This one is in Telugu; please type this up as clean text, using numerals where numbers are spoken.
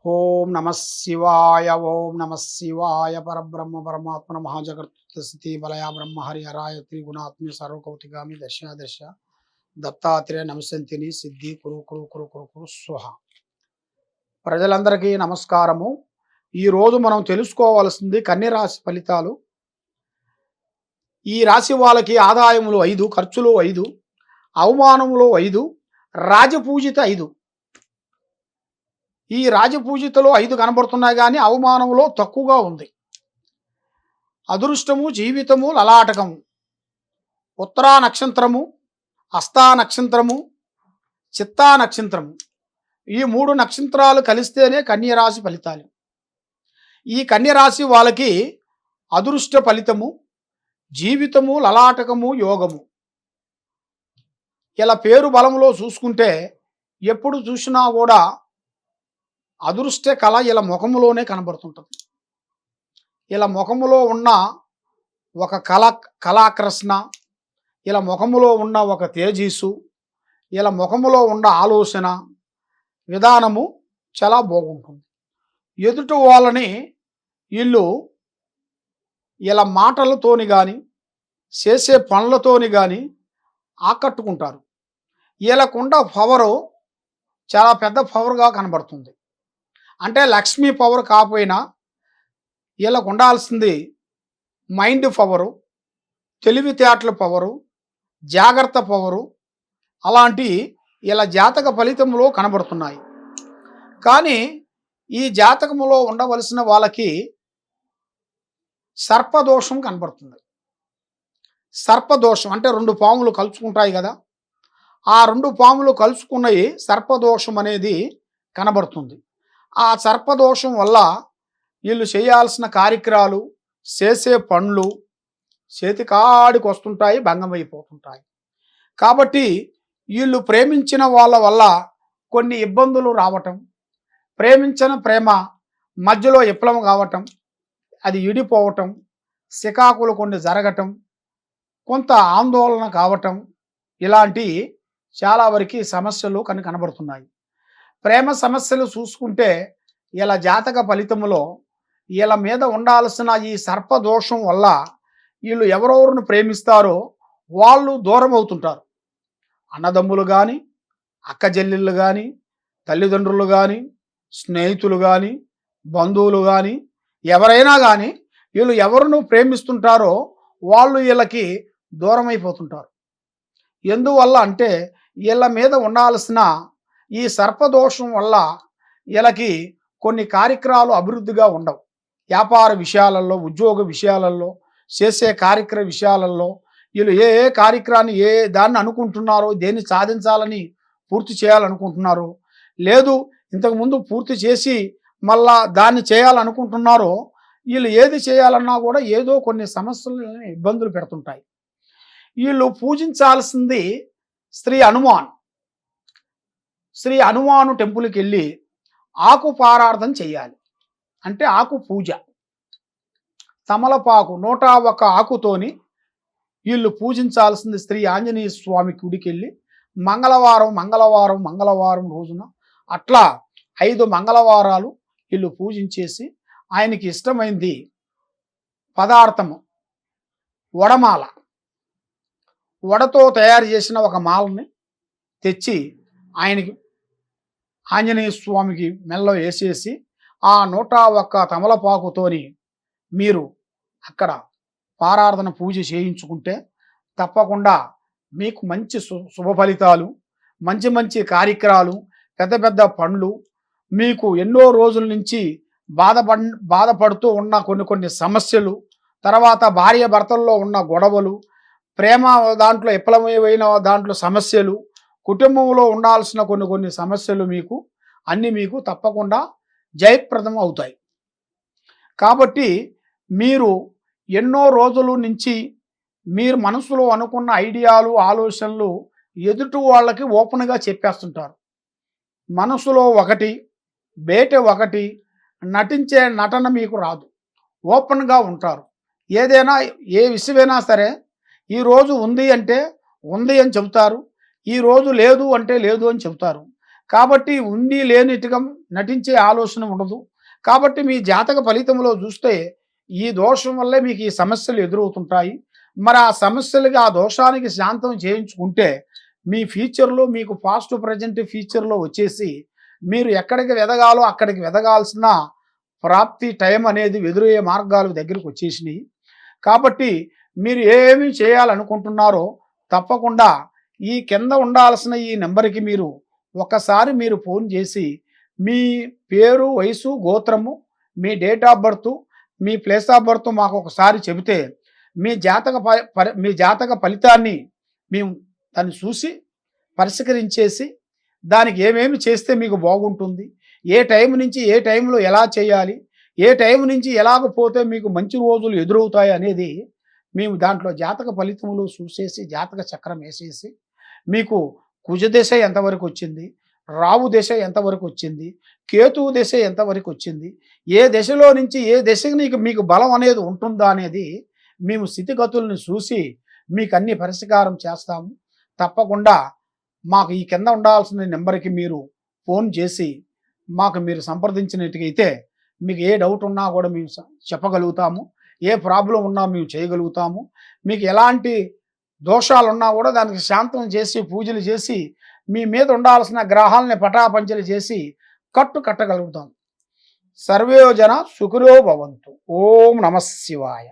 ఓం నమ శివాయ. ఓం నమ శివాయ. పరబ్రహ్మ పరమాత్మన మహాజగత్ స్థితి బలయ బ్రహ్మ హరిహరాయ త్రిగుణాత్మ సర్వకౌతిగామి దశ దశ దత్తాత్రేయ నమసంతిని సిద్ధి కురు కురు కురు కురు కురు స్వహ. ప్రజలందరికీ నమస్కారము. ఈరోజు మనం తెలుసుకోవాల్సింది కన్య రాశి ఫలితాలు. ఈ రాశి వాళ్ళకి ఆదాయములు 5, ఖర్చులు 5, అవమానములు 5, రాజపూజిత 5. ఈ రాజపూజితలో 5 కనబడుతున్నాయి కానీ అవమానంలో తక్కువగా ఉంది. అదృష్టము, జీవితము, లలాటకము, ఉత్తరా నక్షత్రము, హస్తా నక్షత్రము, చిత్తా నక్షత్రము, ఈ 3 నక్షత్రాలు కలిస్తేనే కన్యరాశి ఫలితాలు. ఈ కన్యరాశి వాళ్ళకి అదృష్ట ఫలితము, జీవితము, లలాటకము, యోగము. ఇలా పేరు బలంలో చూసుకుంటే ఎప్పుడు చూసినా కూడా అదృష్ట కళ ఇలా ముఖములోనే కనబడుతుంటుంది. ఇలా ముఖములో ఉన్న ఒక కళాకృష్ణ, ఇలా ముఖములో ఉన్న ఒక తేజస్సు, ఇలా ముఖములో ఉన్న ఆలోచన విధానము చాలా బాగుంటుంది. ఎదుటి వాళ్ళని వీళ్ళు ఇలా మాటలతోని కానీ చేసే పనులతోని కానీ ఆకట్టుకుంటారు. వీళ్ళకుండా పవరు చాలా పెద్ద పవర్గా కనబడుతుంది. అంటే లక్ష్మీ పవర్ కాకపోయినా వీళ్ళకు ఉండాల్సింది మైండ్ పవరు, తెలివితేటల పవరు, జాగ్రత్త పవరు, అలాంటి ఇలా జాతక ఫలితంలో కనబడుతున్నాయి. కానీ ఈ జాతకములో ఉండవలసిన వాళ్ళకి సర్పదోషం కనబడుతుంది. సర్పదోషం అంటే 2 పాములు కలుసుకుంటాయి కదా, ఆ 2 పాములు కలుసుకున్నవి సర్పదోషం అనేది కనబడుతుంది. ఆ సర్పదోషం వల్ల వీళ్ళు చేయాల్సిన కార్యక్రమాలు, చేసే పనులు చేతికాడికి వస్తుంటాయి, భంగమైపోతుంటాయి. కాబట్టి వీళ్ళు ప్రేమించిన వాళ్ళ వల్ల కొన్ని ఇబ్బందులు రావటం, ప్రేమించిన ప్రేమ మధ్యలో విప్లవం కావటం, అది విడిపోవటం, సికాకులు కొన్ని జరగటం, కొంత ఆందోళన కావటం, ఇలాంటి చాలా వరకు సమస్యలు కనబడుతున్నాయి. ప్రేమ సమస్యలు చూసుకుంటే ఇలా జాతక ఫలితములో వీళ్ళ మీద ఉండాల్సిన ఈ సర్పదోషం వల్ల వీళ్ళు ఎవరెవరిని ప్రేమిస్తారో వాళ్ళు దూరం అవుతుంటారు. అన్నదమ్ములు కానీ, అక్కజెల్లెళ్ళు కానీ, తల్లిదండ్రులు కానీ, స్నేహితులు కానీ, బంధువులు కానీ, ఎవరైనా కానీ వీళ్ళు ఎవరిని ప్రేమిస్తుంటారో వాళ్ళు వీళ్ళకి దూరం అయిపోతుంటారు. ఎందువల్ల అంటే వీళ్ళ మీద ఉండాల్సిన ఈ సర్పదోషం వల్ల వీళ్ళకి కొన్ని కార్యక్రమాలు అభివృద్ధిగా ఉండవు. వ్యాపార విషయాలలో, ఉద్యోగ విషయాలలో, చేసే కార్యక్రమ విషయాలలో వీళ్ళు ఏ ఏ కార్యక్రమాన్ని ఏ దాన్ని అనుకుంటున్నారో, దేన్ని సాధించాలని పూర్తి చేయాలనుకుంటున్నారో, లేదు ఇంతకుముందు పూర్తి చేసి మళ్ళా దాన్ని చేయాలనుకుంటున్నారో, వీళ్ళు ఏది చేయాలన్నా కూడా ఏదో కొన్ని సమస్యలను ఇబ్బందులు పెడుతుంటాయి. వీళ్ళు పూజించాల్సింది శ్రీ హనుమాను టెంపుల్కి వెళ్ళి ఆకు పారార్థన చేయాలి. అంటే ఆకు పూజ, తమలపాకు 101 ఆకుతోని వీళ్ళు పూజించాల్సింది శ్రీ ఆంజనేయ స్వామి గుడికి వెళ్ళి మంగళవారం రోజున అట్లా 5 మంగళవారాలు వీళ్ళు పూజించేసి ఆయనకి ఇష్టమైంది పదార్థము వడమాల, వడతో తయారు చేసిన ఒక మాలని తెచ్చి ఆయనకి ఆంజనేయ స్వామికి మెల్లో వేసేసి ఆ 101 తమలపాకుతోని మీరు అక్కడ పారార్థన పూజ చేయించుకుంటే తప్పకుండా మీకు మంచి శుభ ఫలితాలు, మంచి మంచి కార్యక్రమాలు, పెద్ద పెద్ద పనులు, మీకు ఎన్నో రోజుల నుంచి బాధపడుతూ ఉన్న కొన్ని సమస్యలు, తర్వాత భార్య భర్తల్లో ఉన్న గొడవలు, ప్రేమ దాంట్లో విఫలమైన దాంట్లో సమస్యలు, కుటుంబంలో ఉండాల్సిన కొన్ని సమస్యలు మీకు తప్పకుండా జయప్రదం అవుతాయి. కాబట్టి మీరు ఎన్నో రోజుల నుంచి మీరు మనసులో అనుకున్న ఐడియాలు, ఆలోచనలు ఎదుటి వాళ్ళకి ఓపెన్గా చెప్పేస్తుంటారు. మనసులో ఒకటి, బయట ఒకటి, నటించే నటన మీకు రాదు. ఓపెన్గా ఉంటారు. ఏదైనా ఏ విషయమైనా సరే ఈరోజు ఉంది అంటే ఉంది అని చెబుతారు, ఈరోజు లేదు అంటే లేదు అని చెబుతారు. కాబట్టి ఉండి లేనిట్టుగా నటించే ఆలోచన ఉండదు. కాబట్టి మీ జాతక ఫలితంలో చూస్తే ఈ దోషం వల్లే మీకు ఈ సమస్యలు ఎదురవుతుంటాయి. మరి ఆ సమస్యలకి, ఆ దోషానికి శాంతం చేయించుకుంటే మీ ఫ్యూచర్‌లో మీకు పాస్ట్, ప్రెజెంట్, ఫ్యూచర్‌లో వచ్చేసి మీరు ఎక్కడికి వెదగాలో అక్కడికి వెదగాల్సిన ప్రాప్తి టైం అనేది ఎదురయ్యే మార్గాలు దగ్గరకొచ్చేసినియి. కాబట్టి మీరు ఏమి చేయాలనుకుంటున్నారో తప్పకుండా ఈ కింద ఉండాల్సిన ఈ నంబర్‌కి మీరు ఒక్కసారి మీరు ఫోన్ చేసి మీ పేరు, వయసు, గోత్రము, మీ డేట్ ఆఫ్ బర్త్, మీ ప్లేస్ ఆఫ్ బర్త్ మాకు ఒకసారి చెబితే మీ జాతక ఫలితాన్ని మేము దాన్ని చూసి పరిష్కరించేసి దానికి ఏమేమి చేస్తే మీకు బాగుంటుంది, ఏ టైం నుంచి ఏ టైంలో ఎలా చేయాలి, ఏ టైం నుంచి ఎలాగ మీకు మంచి రోజులు ఎదురవుతాయి అనేది మేము దాంట్లో జాతక ఫలితములు చూసేసి జాతక చక్రం వేసేసి మీకు కుజదశ ఎంతవరకు వచ్చింది, రావు దశ ఎంతవరకు వచ్చింది, కేతువు దశ ఎంతవరకు వచ్చింది, ఏ దశలో నుంచి ఏ దశకి మీకు బలం అనేది ఉంటుందా అనేది మేము స్థితిగతుల్ని చూసి మీకు అన్ని పరిష్కారం చేస్తాము. తప్పకుండా మాకు ఈ కింద ఉండాల్సిన నెంబర్కి మీరు ఫోన్ చేసి మాకు మీరు సంప్రదించినట్టుగైతే మీకు ఏ డౌట్ ఉన్నా కూడా మేము చెప్పగలుగుతాము. ఏ ప్రాబ్లం ఉన్నా మేము చేయగలుగుతాము. మీకు ఎలాంటి దోషాలున్నా కూడా దానికి శాంతం చేసి పూజలు చేసి మీ మీద ఉండాల్సిన గ్రహాలని పటాపంచలు చేసి కట్టగలుగుతాం. సర్వే జన సుఖినో భవంతు. ఓం నమః శివాయ.